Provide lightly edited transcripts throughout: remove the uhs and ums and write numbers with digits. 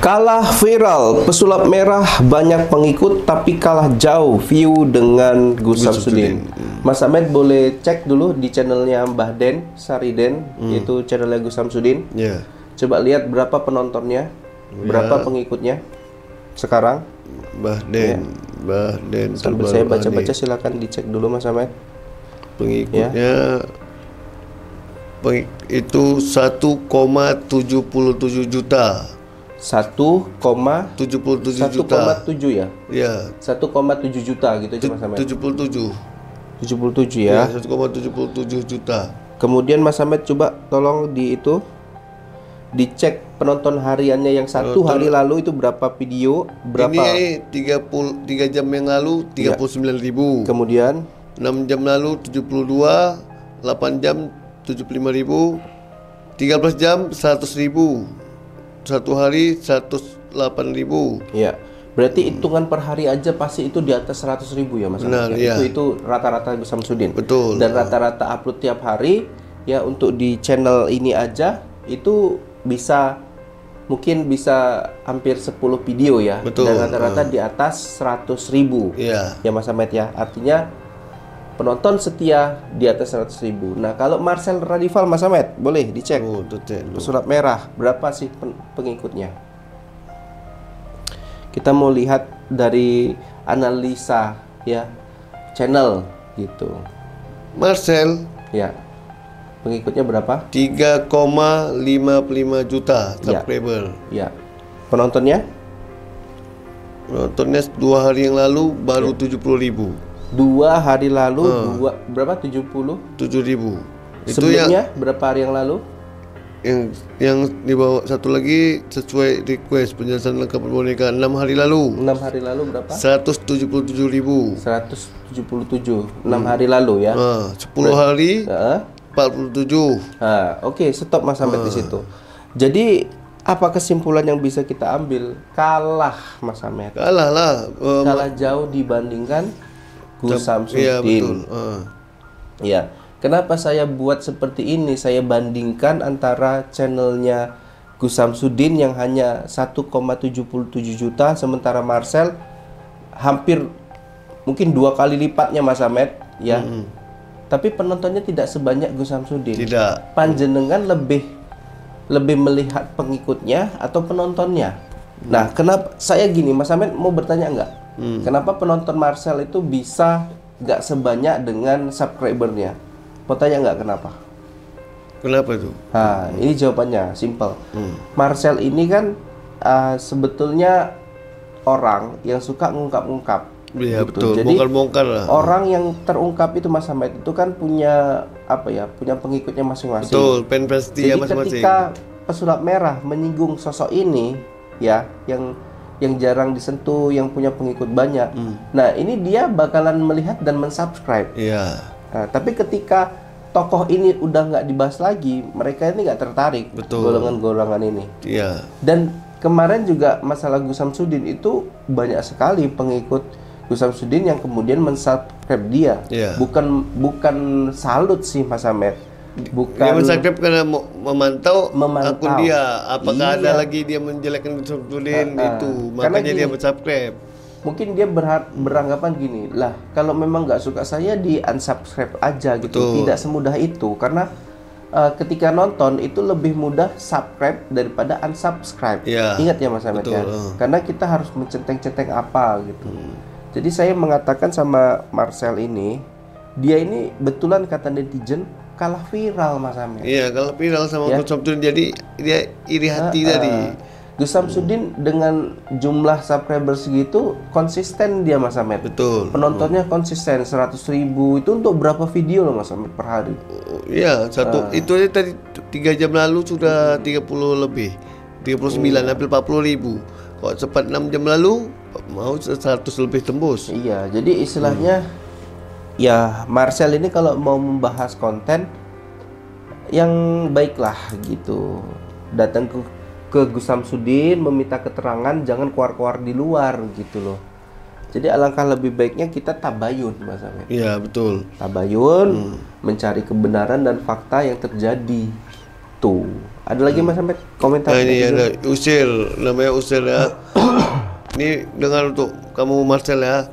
Kalah viral, pesulap merah banyak pengikut tapi kalah jauh view dengan Gus Samsudin. Mas Ahmed boleh cek dulu di channelnya Mbah Den, Sariden, yaitu channelnya Gus Samsudin. Coba lihat berapa penontonnya, berapa pengikutnya sekarang. Mbah Den, Mbah Den. Sambil saya baca-baca silakan dicek dulu Mas Ahmed. Pengikutnya itu 1,77 juta. 1,77 ya? Iya. 1,7 juta gitu aja Mas Ahmed. 77 ya. 1,77 juta. Kemudian Mas Ahmed coba tolong dicek penonton hariannya yang satu hari lalu itu berapa video, berapa? Ini 3 jam yang lalu 39.000. Kemudian 6 jam lalu 72, 8 jam 75.000, 13 jam 100.000. Satu hari 108.000. Ya, berarti hitungan per hari aja pasti itu di atas 100.000 ya Mas. Benar, ya. Itu rata-rata Gus Samsudin. Betul. Dan rata-rata upload tiap hari ya, untuk di channel ini aja itu mungkin bisa hampir 10 video ya. Betul. Dan rata-rata di atas 100.000. Iya. Ya Mas Ahmed ya. Artinya penonton setia di atas 100.000. Nah, kalau Marcel Radival Mas Ahmed boleh dicek. Pesulap merah berapa sih pengikutnya? Kita mau lihat dari analisa ya channel gitu. Marcel ya, pengikutnya berapa? 3,55 juta subscriber. Ya. Penontonnya 2 hari yang lalu baru 70.000. 2 hari lalu berapa? 77.000. Itu sebelumnya berapa hari yang lalu? Yang dibawa satu lagi sesuai request penjelasan lengkap boneka 6 hari lalu. 6 hari lalu berapa? 177.000. 177. 6 hari lalu ya. 10 hari 47. Oke, stop Mas Ahmed di situ. Jadi apa kesimpulan yang bisa kita ambil? Kalah Mas Ahmed. Kalah lah. Kalah jauh dibandingkan Gus Samsudin. Iya betul. Ya, kenapa saya buat seperti ini? Saya bandingkan antara channelnya Gus Samsudin yang hanya 1,77 juta, sementara Marcel hampir mungkin 2 kali lipatnya Mas Ahmed, ya. Tapi penontonnya tidak sebanyak Gus Samsudin. Tidak. Panjenengan lebih melihat pengikutnya atau penontonnya? Nah, kenapa saya gini, Mas Ahmed mau bertanya enggak? Kenapa penonton Marcel itu bisa nggak sebanyak dengan subscribernya? Mau tanya nggak kenapa? Kenapa itu? Nah, ini jawabannya simple. Marcel ini kan sebetulnya orang yang suka ngungkap-ngungkap. Iya gitu. betul. Jadi bongkar-bongkar lah. orang yang terungkap itu Mas Ahmed itu kan punya punya pengikutnya masing-masing. Betul, fans dia masing-masing. Ketika pesulap merah menyinggung sosok ini, ya, yang jarang disentuh, yang punya pengikut banyak. Nah, ini dia bakalan melihat dan mensubscribe. Iya. Nah, tapi ketika tokoh ini udah nggak dibahas lagi, mereka ini nggak tertarik. Betul. Golongan-golongan ini. Iya. Dan kemarin juga masalah Gus Samsudin itu banyak sekali pengikut Gus Samsudin yang kemudian mensubscribe dia. Iya. Bukan salut sih Mas Ahmed. Dia mensubscribe karena memantau akun dia. Apakah ada Iya. lagi dia menjelekkan Gus Samsudin itu. Makanya dia mensubscribe. Mungkin dia beranggapan gini, lah kalau memang nggak suka saya di unsubscribe aja gitu. Betul. Tidak semudah itu, karena ketika nonton itu lebih mudah subscribe daripada unsubscribe. Ya. Ingat ya Mas Ahmed ya, karena kita harus mencenteng-centeng apa gitu. Jadi saya mengatakan sama Marcel ini, dia ini betulan kata netizen kalah viral Mas Ahmed. Iya, kalau viral sama Gus Samsudin, jadi dia iri hati tadi. Gus Samsudin dengan jumlah subscriber segitu konsisten dia Mas Ahmed. Betul. Penontonnya konsisten 100.000 itu untuk berapa video loh Mas Ahmed per hari? Iya, itu aja tadi 3 jam lalu sudah 30 lebih. 39 hampir 40.000. Kok cepat 6 jam lalu mau 100 lebih tembus. Iya, jadi istilahnya ya Marcel ini kalau mau membahas konten yang baiklah gitu, datang ke Gus Samsudin meminta keterangan, jangan keluar-keluar di luar gitu loh. Jadi alangkah lebih baiknya kita tabayun Mas Ahmed. Iya betul. Tabayun, mencari kebenaran dan fakta yang terjadi. Tuh, Ada lagi Mas sampai komentar? Nah, ini ada Usir, namanya Usir ya. Ini dengar untuk kamu Marcel ya.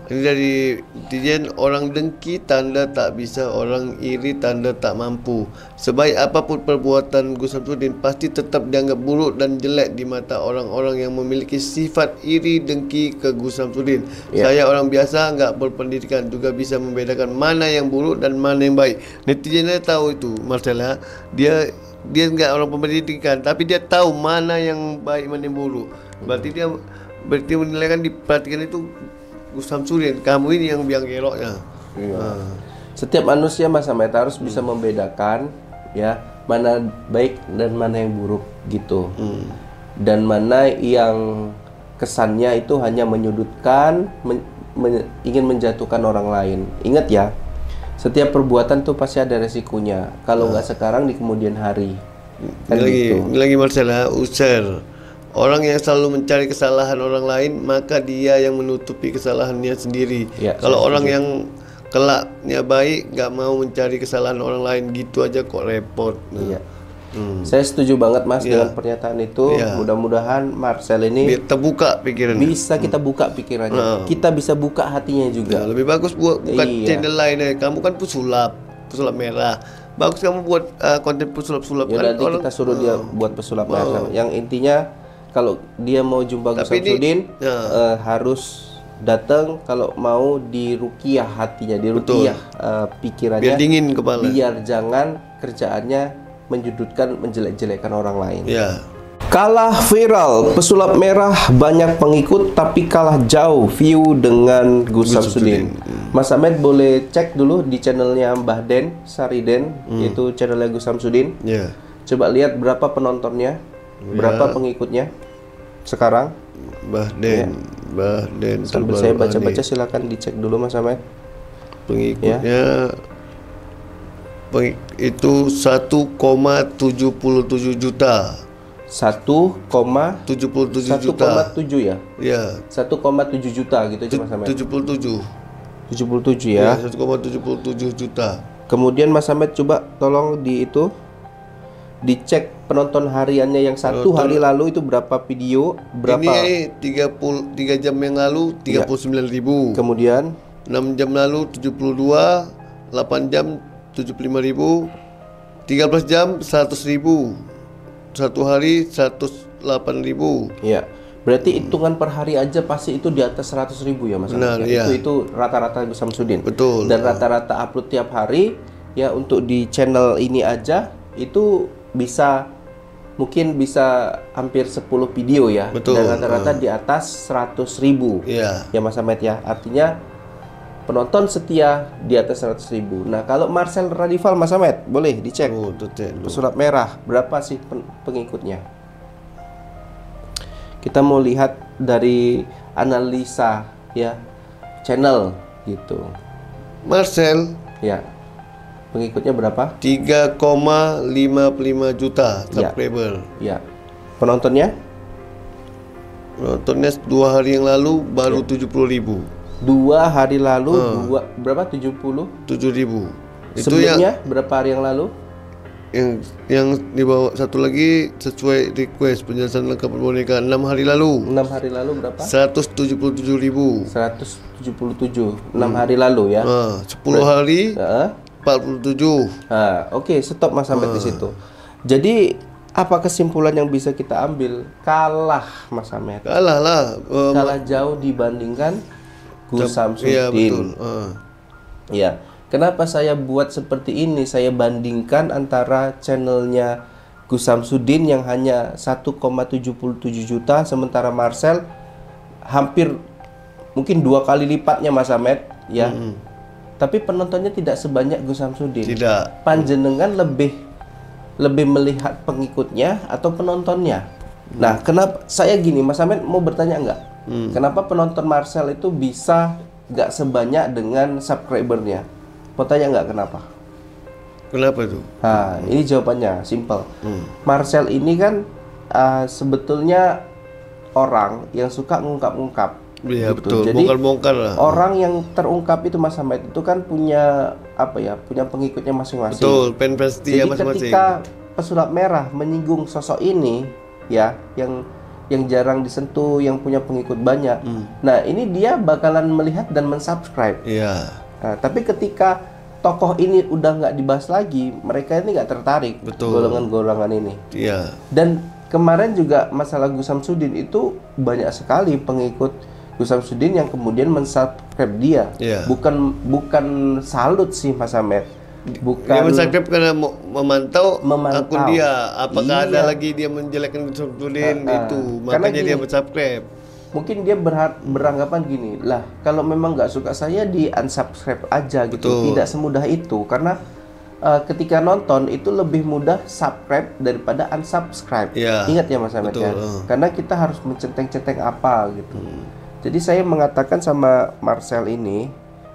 Ini dari Dijen, orang dengki tanda tak bisa, orang iri tanda tak mampu. Sebaik apapun perbuatan Gus Samsudin pasti tetap dianggap buruk dan jelek di mata orang-orang yang memiliki sifat iri dengki ke Gus Samsudin. Saya orang biasa enggak berpendidikan juga bisa membedakan mana yang buruk dan mana yang baik. Netizennya tahu itu Marcel ya. Dia enggak orang pendidikan tapi dia tahu mana yang baik mana yang buruk. Berarti menilaikan diperhatikan itu Gus Samsudin, kamu ini yang biang keroknya. Setiap manusia Mas Ahmed harus bisa membedakan ya mana baik dan mana yang buruk gitu. Dan mana yang kesannya itu hanya menyudutkan, ingin menjatuhkan orang lain. Ingat ya, setiap perbuatan tuh pasti ada resikonya. Kalau nggak sekarang di kemudian hari. Kan Ini lagi Marcela User. Orang yang selalu mencari kesalahan orang lain, maka dia yang menutupi kesalahannya sendiri. Kalau orang yang kelaknya baik, nggak mau mencari kesalahan orang lain, gitu aja kok repot. Saya setuju banget Mas dengan pernyataan itu. Mudah-mudahan Marcel ini biar terbuka pikirannya. Bisa kita buka pikirannya. Kita bisa buka hatinya juga. Lebih bagus buat bukan channel lain ya. Kamu kan pesulap merah. Bagus kamu buat konten pesulap-sulap. Nanti kita suruh dia buat pesulap merah. Yang intinya kalau dia mau jumpa Gus Samsudin harus datang, kalau mau diruqyah hatinya, diruqyah pikirannya, biar dingin kepala, biar jangan kerjaannya menjudutkan, menjelek-jelekan orang lain. Kalah viral, pesulap merah banyak pengikut tapi kalah jauh view dengan Gus Samsudin. Mas Ahmed boleh cek dulu di channelnya Mbah Den Sariden, yaitu channelnya Gus Samsudin. Coba lihat berapa penontonnya, berapa pengikutnya sekarang. Mbah Den sambil saya baca-baca, silakan dicek dulu Mas Ahmed. Pengikutnya itu 1,77 juta. 1,77 juta. 1,7 ya? 1,7 juta gitu aja Mas Ahmed. 77 ya. 1,77 juta. Kemudian Mas Ahmed coba tolong dicek penonton hariannya yang satu hari lalu itu berapa video, berapa? Ini 3 jam yang lalu 39.000. Kemudian 6 jam lalu 72, 8 jam 75.000, 13 jam 100.000, satu hari 108.000. Berarti hitungan per hari aja pasti itu di atas 100.000 ya Mas. Benar, itu rata-rata Gus Samsudin. Betul. Dan rata-rata upload tiap hari ya, untuk di channel ini aja itu mungkin bisa hampir 10 video ya. Betul. Dan rata-rata di atas 100.000 ya Mas Ahmed ya. Artinya penonton setia di atas 100.000. Nah kalau Marcel Radival Mas Ahmed boleh dicek pesulap merah berapa sih pengikutnya. Kita mau lihat dari analisa ya channel gitu. Marcel pengikutnya berapa? 3,55 juta subscriber. Penontonnya 2 hari yang lalu baru 70.000. 2 hari lalu berapa? 77.000. Sebelumnya berapa hari yang lalu? Yang di bawah satu lagi sesuai request penjelasan lengkap boneka 6 hari lalu. 6 hari lalu berapa? 177.000. 177. 6 hari lalu ya. 10 hari 47. Oke, stop Mas sampai di situ. Jadi apa kesimpulan yang bisa kita ambil? Kalah Mas Ahmed. Kalah lah. Kalah jauh dibandingkan Gus Samsudin. Iya betul. Kenapa saya buat seperti ini? Saya bandingkan antara channelnya Gus Samsudin yang hanya 1,77 juta, sementara Marcel hampir mungkin 2 kali lipatnya Mas Ahmed ya. Tapi penontonnya tidak sebanyak Gus Samsudin. Tidak. Panjenengan lebih melihat pengikutnya atau penontonnya? Nah, kenapa saya gini, Mas Ahmed mau bertanya enggak? Kenapa penonton Marcel itu bisa enggak sebanyak dengan subscribernya? Mau tanya enggak kenapa? Kenapa itu? Nah, ini jawabannya simple. Marcel ini kan sebetulnya orang yang suka ngungkap-ngungkap. Iya gitu. Betul. Jadi bongkar lah. Orang yang terungkap itu Mas Ahmed itu kan punya punya pengikutnya masing-masing. Betul, fans dia masing-masing. Ketika pesulap merah menyinggung sosok ini ya, yang jarang disentuh, yang punya pengikut banyak. Nah, ini dia bakalan melihat dan mensubscribe. Iya. Nah, tapi ketika tokoh ini udah nggak dibahas lagi, mereka ini nggak tertarik. Betul. Golongan-golongan ini. Iya. Dan kemarin juga masalah Gus Samsudin itu banyak sekali pengikut Gus Samsudin yang kemudian mensubscribe dia. Iya. Bukan salut sih Mas Ahmed. Bukan. Dia mensubscribe karena memantau akun dia. Apakah ada Iya. lagi dia menjelekkan Gus Samsudin itu. Karena Makanya gini, dia mensubscribe. mungkin dia beranggapan gini lah, kalau memang nggak suka saya di unsubscribe aja gitu. Betul. Tidak semudah itu, karena ketika nonton itu lebih mudah subscribe daripada unsubscribe. Ya, Ingat ya Mas Ahmed ya, karena kita harus mencenteng-centeng apa gitu. Jadi saya mengatakan sama Marcel ini,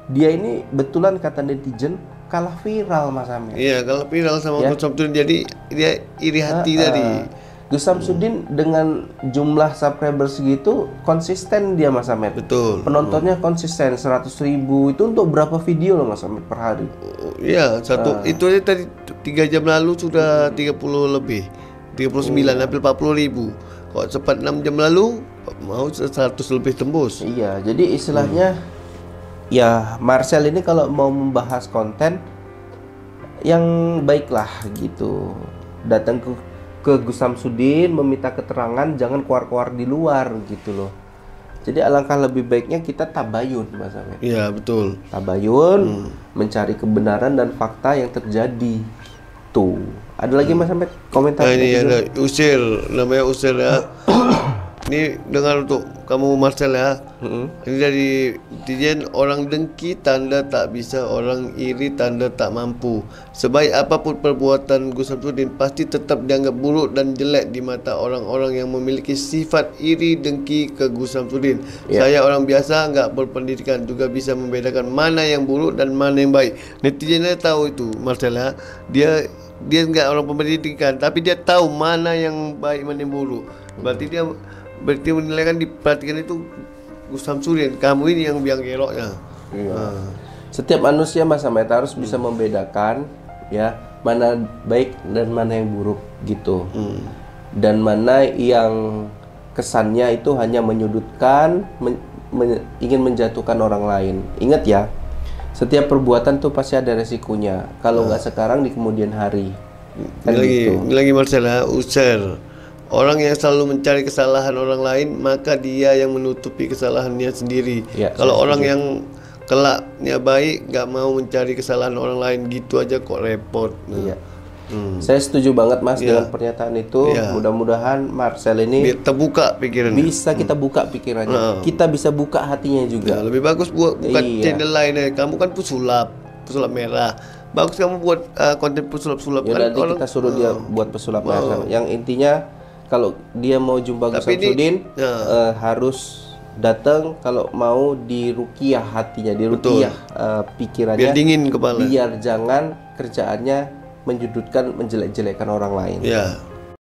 dia ini betulan kata netizen kalah viral Mas Ahmed. Iya, kalau viral sama Gus Samsudin jadi dia iri hati tadi. Gus Samsudin dengan jumlah subscriber segitu konsisten dia Mas Ahmed. Betul. Penontonnya konsisten 100.000 itu untuk berapa video loh Mas Ahmed per hari? Iya, itu aja tadi 3 jam lalu sudah 30 lebih. 39 hampir 40.000. Kalau cepat 6 jam lalu mau 100 lebih tembus. Iya, jadi istilahnya ya Marcel ini kalau mau membahas konten yang baiklah gitu. Datang ke Gus Samsudin meminta keterangan, jangan keluar-keluar di luar gitu loh. Jadi alangkah lebih baiknya kita tabayun Mas Ahmed. Iya, betul. Tabayun, mencari kebenaran dan fakta yang terjadi. Tuh. Ada lagi Mas Ahmed komentar? Nah, ini ada usir, namanya usir ya. Ini dengar untuk kamu Marcel ya. Ini dari netizen, orang dengki tanda tak bisa, orang iri tanda tak mampu. Sebaik apapun perbuatan Gus Samsudin pasti tetap dianggap buruk dan jelek di mata orang-orang yang memiliki sifat iri dengki ke Gus Samsudin. Saya orang biasa nggak berpendidikan juga bisa membedakan mana yang buruk dan mana yang baik. Netizennya tahu itu Marcel ya. Dia nggak orang pendidikan tapi dia tahu mana yang baik mana yang buruk. Berarti menilaikan diperhatikan itu Gus Samsudin, kamu ini yang biang keroknya. Iya. Setiap manusia Mas Ahmed harus bisa membedakan ya mana baik dan mana yang buruk gitu. Dan mana yang kesannya itu hanya menyudutkan, ingin menjatuhkan orang lain. Ingat ya, setiap perbuatan tuh pasti ada resikonya. Kalau nggak sekarang di kemudian hari. Kan Ini lagi Marcela usir. Orang yang selalu mencari kesalahan orang lain, maka dia yang menutupi kesalahannya sendiri. Ya, kalau orang yang kelaknya baik, nggak mau mencari kesalahan orang lain, gitu aja kok repot. Iya. Saya setuju banget Mas dengan pernyataan itu. Mudah-mudahan Marcel ini terbuka pikirannya. Bisa kita buka pikirannya. Kita bisa buka hatinya juga. Lebih bagus bukan channel lain. Kamu kan pesulap merah. Bagus kamu buat konten pesulap-sulap. Ya, nanti kita suruh dia buat pesulap merah. Yang intinya kalau dia mau jumpa Gus Samsudin harus datang, kalau mau diruqyah hatinya, diruqyah pikirannya, biar dingin kepala, biar jangan kerjaannya menjudutkan, menjelek-jelekan orang lain. Ya.